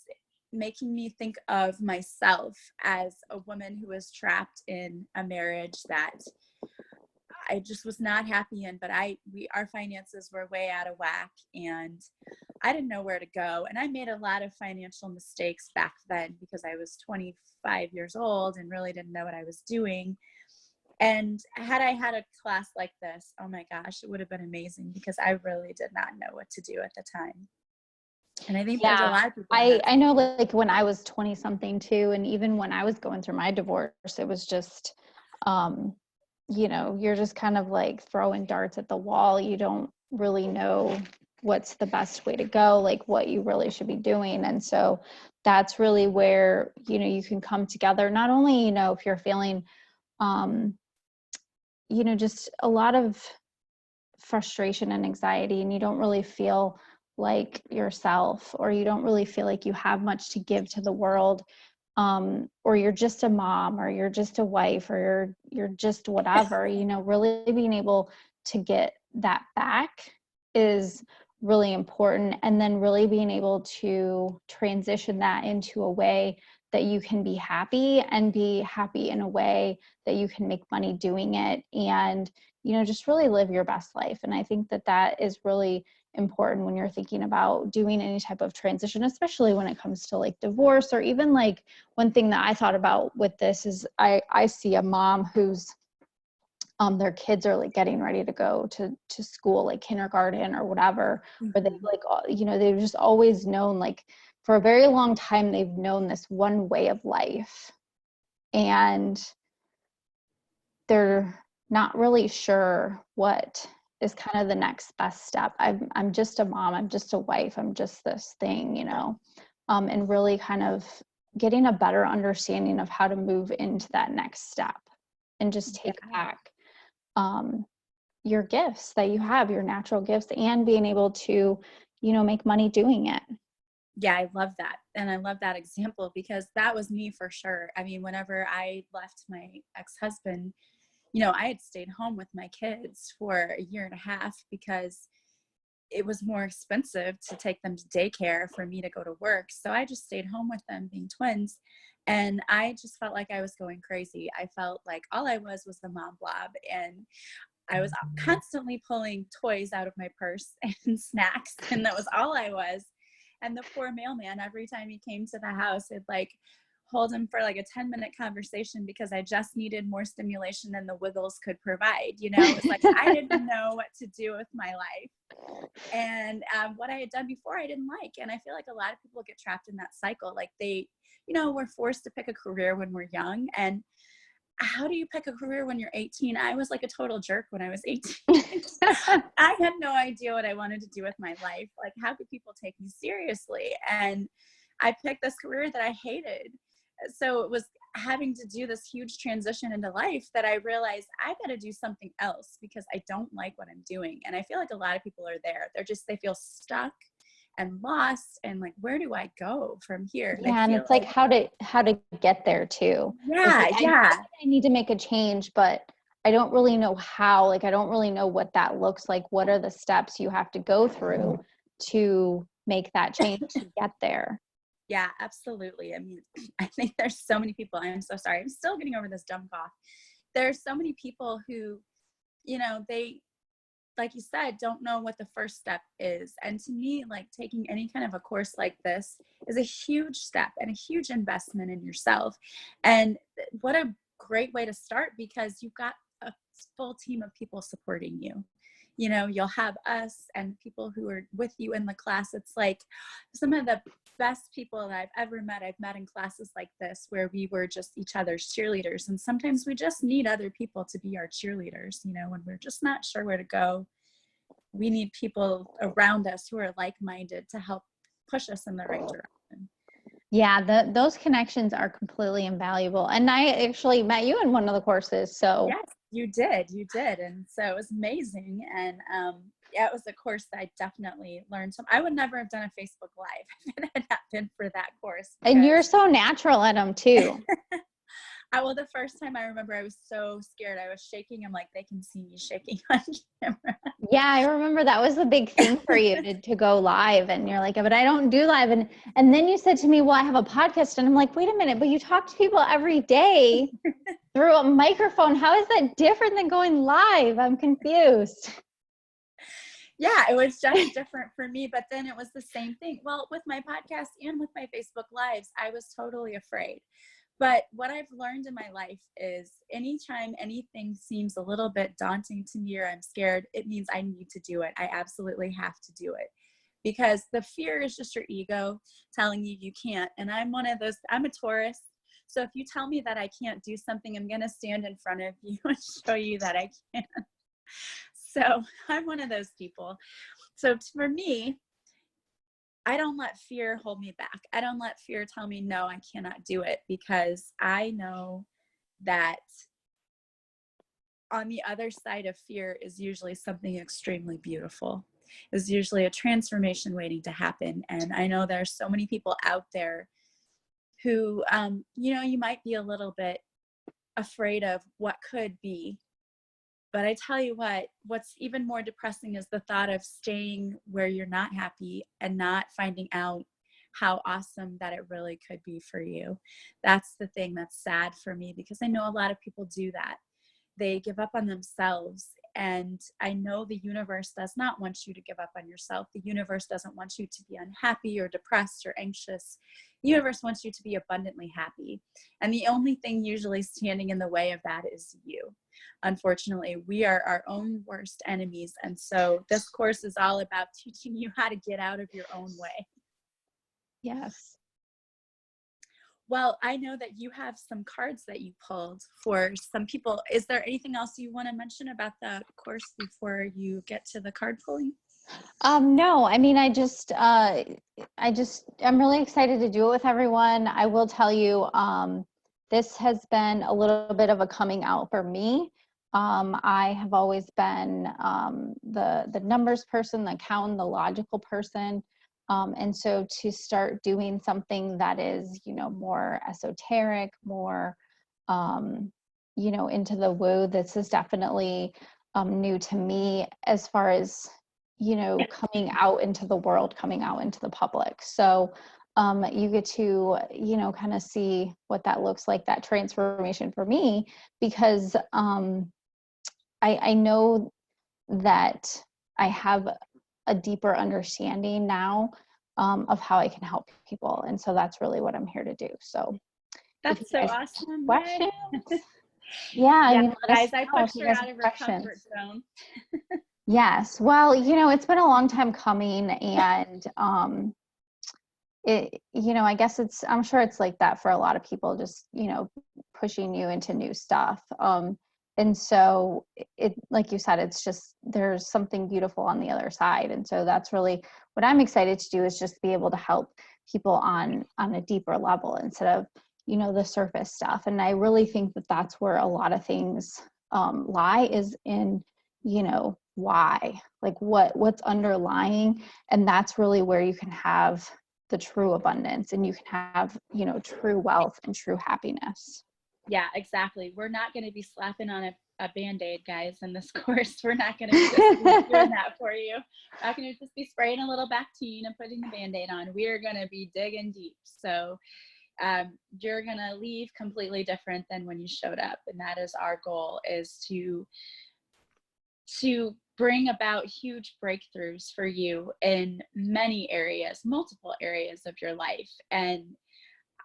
making me think of myself as a woman who was trapped in a marriage that I just was not happy in, but our finances were way out of whack and I didn't know where to go. And I made a lot of financial mistakes back then because I was 25 years old and really didn't know what I was doing. And had I had a class like this, oh my gosh, it would have been amazing because I really did not know what to do at the time. And I think there's a Yeah. lot of people in I that I know, situation. like when I was 20 something too, and even when I was going through my divorce, it was just um you're just kind of like throwing darts at the wall. You don't really know what's the best way to go, like what you really should be doing. And so that's really where, you can come together. Not only, if you're feeling um, just a lot of frustration and anxiety and you don't really feel like yourself, or you don't really feel like you have much to give to the world, or you're just a mom, or you're just a wife, or you're just whatever, really being able to get that back is really important. And then really being able to transition that into a way that you can be happy, and be happy in a way that you can make money doing it, and just really live your best life. And I think that that is really important when you're thinking about doing any type of transition, especially when it comes to like divorce, or even like one thing that I thought about with this is I see a mom who's their kids are like getting ready to go to school, like kindergarten or whatever, where they Mhm. like, they've just always known, like for a very long time, they've known this one way of life. And they're not really sure what is kind of the next best step. I'm just a mom, I'm just a wife, I'm just this thing, and really kind of getting a better understanding of how to move into that next step and just take Yeah. back your gifts that you have, your natural gifts, and being able to, make money doing it. Yeah, I love that. And I love that example because that was me for sure. I mean, whenever I left my ex-husband, I had stayed home with my kids for a year and a half because it was more expensive to take them to daycare for me to go to work. So I just stayed home with them being twins. And I just felt like I was going crazy. I felt like all I was the mom blob. And I was constantly pulling toys out of my purse and snacks. And that was all I was. And the poor mailman, every time he came to the house, it'd like hold him for like a 10-minute conversation because I just needed more stimulation than the Wiggles could provide. It was like I didn't know what to do with my life. And what I had done before, I didn't like. And I feel like a lot of people get trapped in that cycle. Like they, we're forced to pick a career when we're young. And how do you pick a career when you're 18? I was like a total jerk when I was 18. I had no idea what I wanted to do with my life. Like, how could people take me seriously? And I picked this career that I hated. So it was having to do this huge transition into life that I realized I got to do something else because I don't like what I'm doing. And I feel like a lot of people are there. They feel stuck and lost and like, where do I go from here? Yeah, and it's like how to get there too. Yeah, like, I need to make a change, but I don't really know how. Like, I don't really know what that looks like. What are the steps you have to go through to make that change to get there? Yeah, absolutely. I mean, I think there's so many people. I'm so sorry. I'm still getting over this dumb cough. There's so many people who, they, like you said, don't know what the first step is. And to me, like taking any kind of a course like this is a huge step and a huge investment in yourself. And what a great way to start because you've got a full team of people supporting you. You'll have us and people who are with you in the class. It's like some of the best people that I've met in classes like this where we were just each other's cheerleaders. And sometimes we just need other people to be our cheerleaders, when we're just not sure where to go. We need people around us who are like-minded to help push us in the right direction. Yeah, those connections are completely invaluable. And I actually met you in one of the courses. So yes, you did. And so it was amazing. And yeah, it was a course that I definitely learned some. I would never have done a Facebook Live if it had not been for that course. And you're so natural at them too. Well, the first time I remember I was so scared. I was shaking. I'm like, they can see me shaking on camera. Yeah, I remember that was the big thing for you to go live. And you're like, but I don't do live. And then you said to me, well, I have a podcast. And I'm like, wait a minute, but you talk to people every day through a microphone. How is that different than going live? I'm confused. Yeah, it was just different for me, but then it was the same thing. Well, with my podcast and with my Facebook Lives, I was totally afraid. But what I've learned in my life is anytime anything seems a little bit daunting to me or I'm scared, it means I need to do it. I absolutely have to do it because the fear is just your ego telling you you can't. And I'm one of those, I'm a Taurus. So if you tell me that I can't do something, I'm going to stand in front of you and show you that I can. So I'm one of those people. So for me, I don't let fear hold me back. I don't let fear tell me, no, I cannot do it because I know that on the other side of fear is usually something extremely beautiful. Is usually a transformation waiting to happen. And I know there's so many people out there who, you might be a little bit afraid of what could be. But I tell you what's even more depressing is the thought of staying where you're not happy and not finding out how awesome that it really could be for you. That's the thing that's sad for me because I know a lot of people do that. They give up on themselves. And I know the universe does not want you to give up on yourself. The universe doesn't want you to be unhappy or depressed or anxious. The universe wants you to be abundantly happy. And the only thing usually standing in the way of that is you. Unfortunately, we are our own worst enemies. And so this course is all about teaching you how to get out of your own way. Yes. Well, I know that you have some cards that you pulled for some people. Is there anything else you want to mention about the course before you get to the card pulling? No, I mean, I'm really excited to do it with everyone. I will tell you, this has been a little bit of a coming out for me. I have always been the numbers person, the accountant, the logical person. And so to start doing something that is, more esoteric, more, into the woo, this is definitely new to me as far as, coming out into the world, coming out into the public. So you get to, kind of see what that looks like, that transformation for me, because I know that I have a deeper understanding now of how I can help people. And so that's really what I'm here to do. So if you That's so guys have awesome. Yay. questions, yeah, I Yeah, mean, let us guys, I know if pushed you her guys out have of her questions. comfort zone. Yes. Well, it's been a long time coming, and I guess I'm sure it's like that for a lot of people, just, pushing you into new stuff. And so like you said, it's just, there's something beautiful on the other side. And so that's really what I'm excited to do, is just be able to help people on a deeper level instead of, the surface stuff. And I really think that that's where a lot of things lie, is in, why, like what's underlying. And that's really where you can have the true abundance, and you can have, true wealth and true happiness. Yeah, exactly. We're not going to be slapping on a Band-Aid, guys, in this course. We're not going to just be doing that for you. We're not going to just be spraying a little Bactine and putting the Band-Aid on. We are going to be digging deep. So you're going to leave completely different than when you showed up. And that is our goal, is to bring about huge breakthroughs for you in many areas, multiple areas of your life. And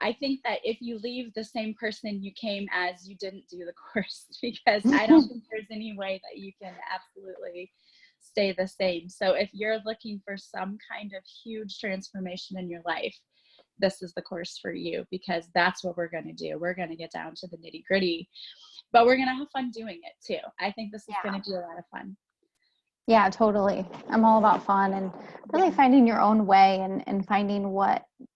I think that if you leave the same person you came as, you didn't do the course, because I don't think there's any way that you can absolutely stay the same. So if you're looking for some kind of huge transformation in your life, this is the course for you, because that's what we're going to do. We're going to get down to the nitty gritty, but we're going to have fun doing it too. I think this is going to be a lot of fun. Yeah, totally. I'm all about fun and really finding your own way, and finding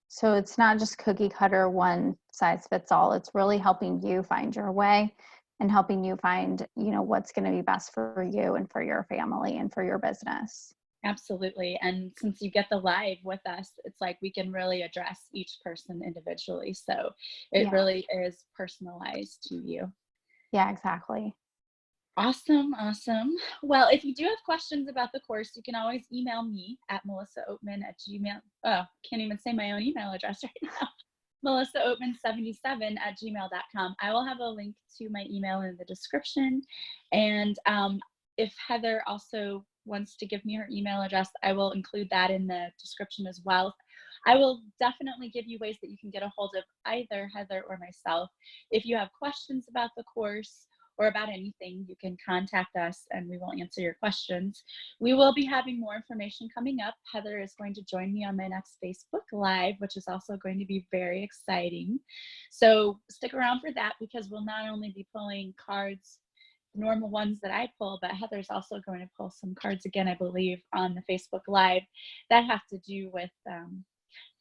so it's not just cookie cutter, one size fits all. It's really helping you find your way, and helping you find, what's going to be best for you and for your family and for your business. Absolutely. And since you get the live with us, it's like we can really address each person individually. So it really is personalized to you. Yeah, exactly. Awesome. Awesome. Well, if you do have questions about the course, you can always email me at melissaoatman@gmail. Oh, can't even say my own email address right now. melissaoatman77@gmail.com. I will have a link to my email in the description. And if Heather also wants to give me her email address, I will include that in the description as well. I will definitely give you ways that you can get a hold of either Heather or myself. If you have questions about the course or about anything, you can contact us and we will answer your questions. We will be having more information coming up. Heather is going to join me on my next Facebook Live, which is also going to be very exciting. So stick around for that, because we'll not only be pulling cards, normal ones that I pull, but Heather's also going to pull some cards again, I believe, on the Facebook Live that have to do with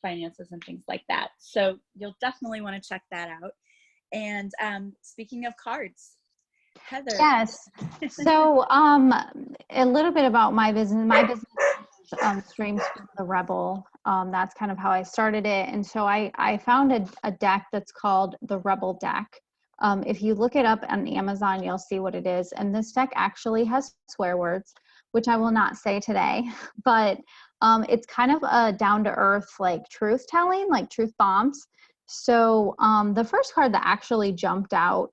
finances and things like that. So you'll definitely want to check that out. And speaking of cards, Heather. Yes. So a little bit about my business. My business streams from the Rebel. That's kind of how I started it. And so I found a deck that's called the Rebel deck. If you look it up on Amazon, you'll see what it is. And this deck actually has swear words, which I will not say today, but it's kind of a down-to-earth, like truth telling, like truth bombs. So the first card that actually jumped out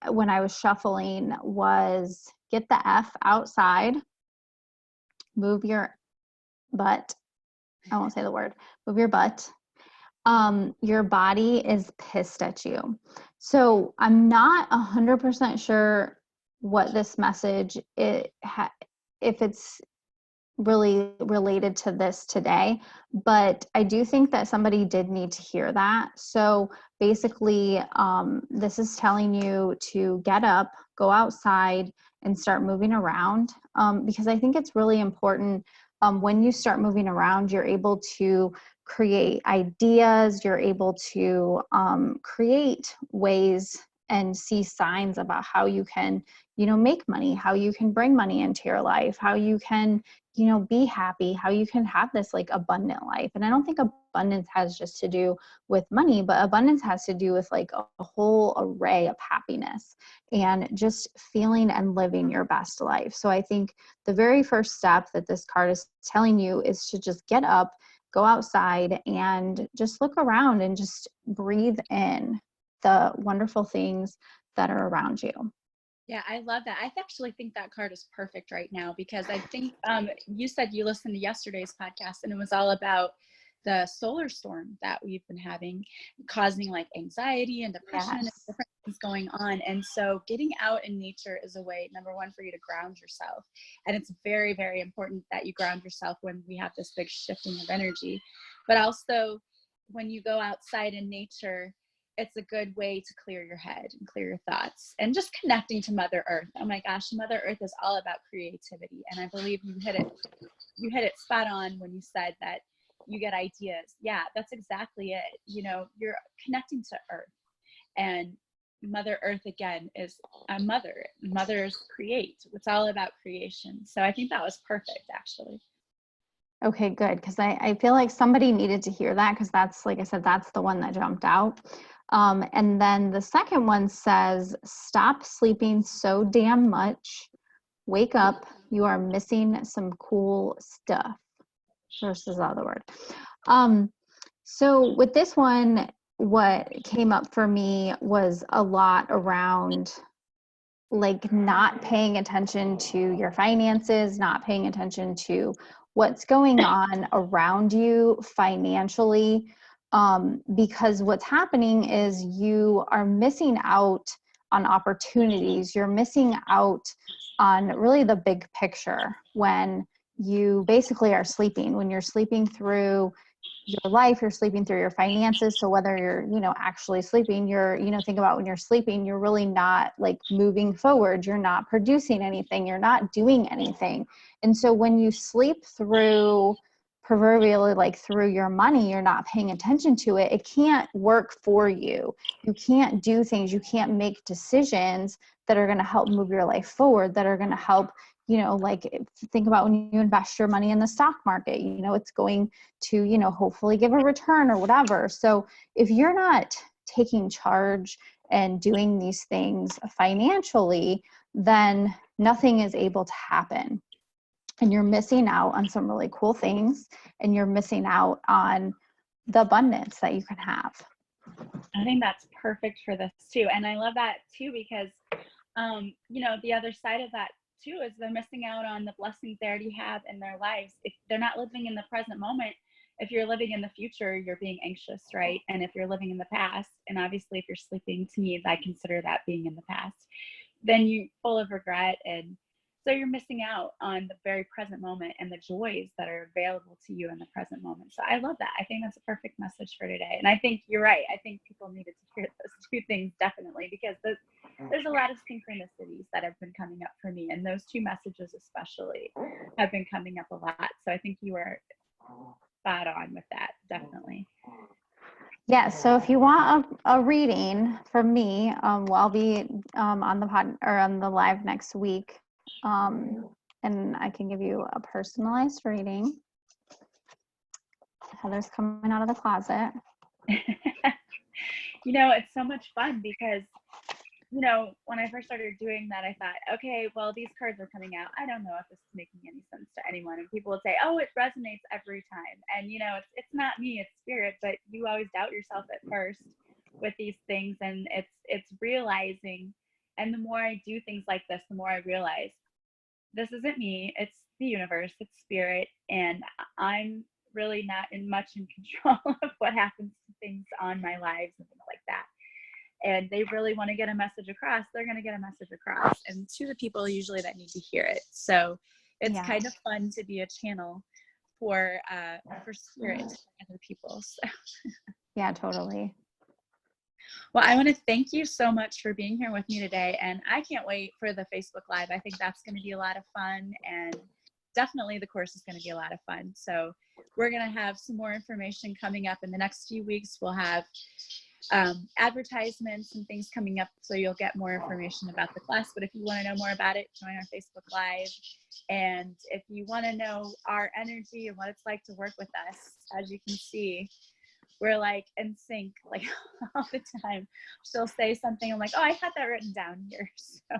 when I was shuffling was get the F outside, move your butt. I won't say the word, move your butt. Your body is pissed at you. So I'm not 100% sure what this message, if it's really related to this today, but I do think that somebody did need to hear that. So basically, this is telling you to get up, go outside, and start moving around, because I think it's really important. When you start moving around, you're able to create ideas, you're able to create ways and see signs about how you can, make money, how you can bring money into your life, how you can, be happy, how you can have this like abundant life. And I don't think abundance has just to do with money, but abundance has to do with like a whole array of happiness and just feeling and living your best life. So I think the very first step that this card is telling you is to just get up, go outside, and just look around and just breathe in the wonderful things that are around you. Yeah, I love that. I actually think that card is perfect right now because I think you said you listened to yesterday's podcast and it was all about the solar storm that we've been having, causing like anxiety and depression and Yes. different things going on. And so getting out in nature is a way, number one, for you to ground yourself. And it's very, very important that you ground yourself when we have this big shifting of energy. But also when you go outside in nature, it's a good way to clear your head and clear your thoughts and just connecting to Mother Earth. Oh my gosh, Mother Earth is all about creativity. And I believe you hit it spot on when you said that you get ideas. Yeah, that's exactly it. You're connecting to Earth, and Mother Earth again is a mother. Mothers create. It's all about creation. So I think that was perfect, actually. Okay, good. Because I feel like somebody needed to hear that because that's, like I said, that's the one that jumped out. And then the second one says, stop sleeping so damn much. Wake up. You are missing some cool stuff. Versus the other word. So with this one, what came up for me was a lot around like not paying attention to your finances, not paying attention to what's going on around you financially. Because what's happening is you are missing out on opportunities. You're missing out on really the big picture when you basically are sleeping. When you're sleeping through your life, you're sleeping through your finances. So whether you're, actually sleeping, think about when you're sleeping, you're really not like moving forward. You're not producing anything. You're not doing anything. And so when you sleep through, proverbially like through your money, you're not paying attention to it. It can't work for you. You can't do things. You can't make decisions that are going to help move your life forward, that are going to help, like think about when you invest your money in the stock market, it's going to, hopefully give a return or whatever. So if you're not taking charge and doing these things financially, then nothing is able to happen. And you're missing out on some really cool things, and you're missing out on the abundance that you can have. I think that's perfect for this too. And I love that too, because, the other side of that too is they're missing out on the blessings they already have in their lives. If they're not living in the present moment, if you're living in the future, you're being anxious, right? And if you're living in the past, and obviously if you're sleeping, to me, I consider that being in the past, then you're full of regret. And so you're missing out on the very present moment and the joys that are available to you in the present moment. So I love that. I think that's a perfect message for today. And I think you're right. I think people needed to hear those two things definitely, because there's a lot of synchronicities that have been coming up for me. And those two messages especially have been coming up a lot. So I think you are spot on with that, definitely. Yeah, so if you want a reading from me, I'll be on the pod or on the live next week, and I can give you a personalized reading. Heather's coming out of the closet. It's so much fun because, when I first started doing that, I thought, okay, well, these cards are coming out. I don't know if this is making any sense to anyone. And people would say, oh, it resonates every time. And, it's not me, it's spirit, but you always doubt yourself at first with these things. And it's realizing. And the more I do things like this, the more I realize this isn't me, it's the universe, it's spirit. And I'm really not much in control of what happens to things on my lives and things like that. And they really want to get a message across, they're going to get a message across, and to the people usually that need to hear it. So it's kind of fun to be a channel for spirit for other people. So. Yeah, totally. Well, I want to thank you so much for being here with me today, and I can't wait for the Facebook Live. I think that's going to be a lot of fun, and definitely the course is going to be a lot of fun. So we're going to have some more information coming up in the next few weeks. We'll have advertisements and things coming up, so you'll get more information about the class. But if you want to know more about it, join our Facebook Live. And if you want to know our energy and what it's like to work with us, as you can see, we're like in sync, like all the time. She'll say something, I'm like, oh, I had that written down here. So.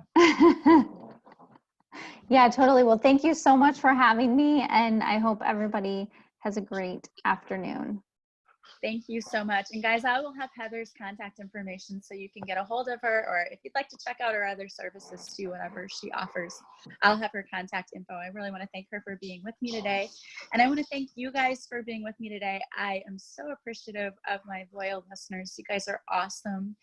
Yeah, totally. Well, thank you so much for having me, and I hope everybody has a great afternoon. Thank you so much. And guys, I will have Heather's contact information so you can get a hold of her, or if you'd like to check out her other services too, whatever she offers, I'll have her contact info. I really want to thank her for being with me today. And I want to thank you guys for being with me today. I am so appreciative of my loyal listeners. You guys are awesome.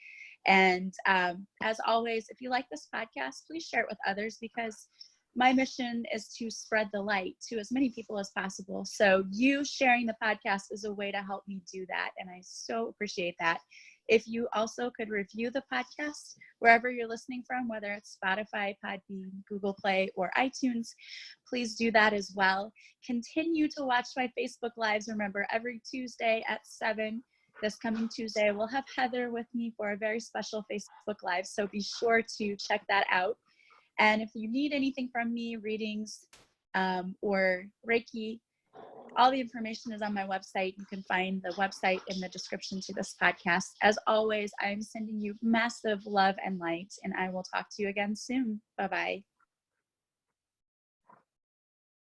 And as always, if you like this podcast, please share it with others, because my mission is to spread the light to as many people as possible. So you sharing the podcast is a way to help me do that. And I so appreciate that. If you also could review the podcast wherever you're listening from, whether it's Spotify, Podbean, Google Play, or iTunes, please do that as well. Continue to watch my Facebook Lives. Remember, every Tuesday at 7, this coming Tuesday, we'll have Heather with me for a very special Facebook Live. So be sure to check that out. And if you need anything from me, readings or Reiki, all the information is on my website. You can find the website in the description to this podcast. As always, I'm sending you massive love and light, and I will talk to you again soon. Bye-bye.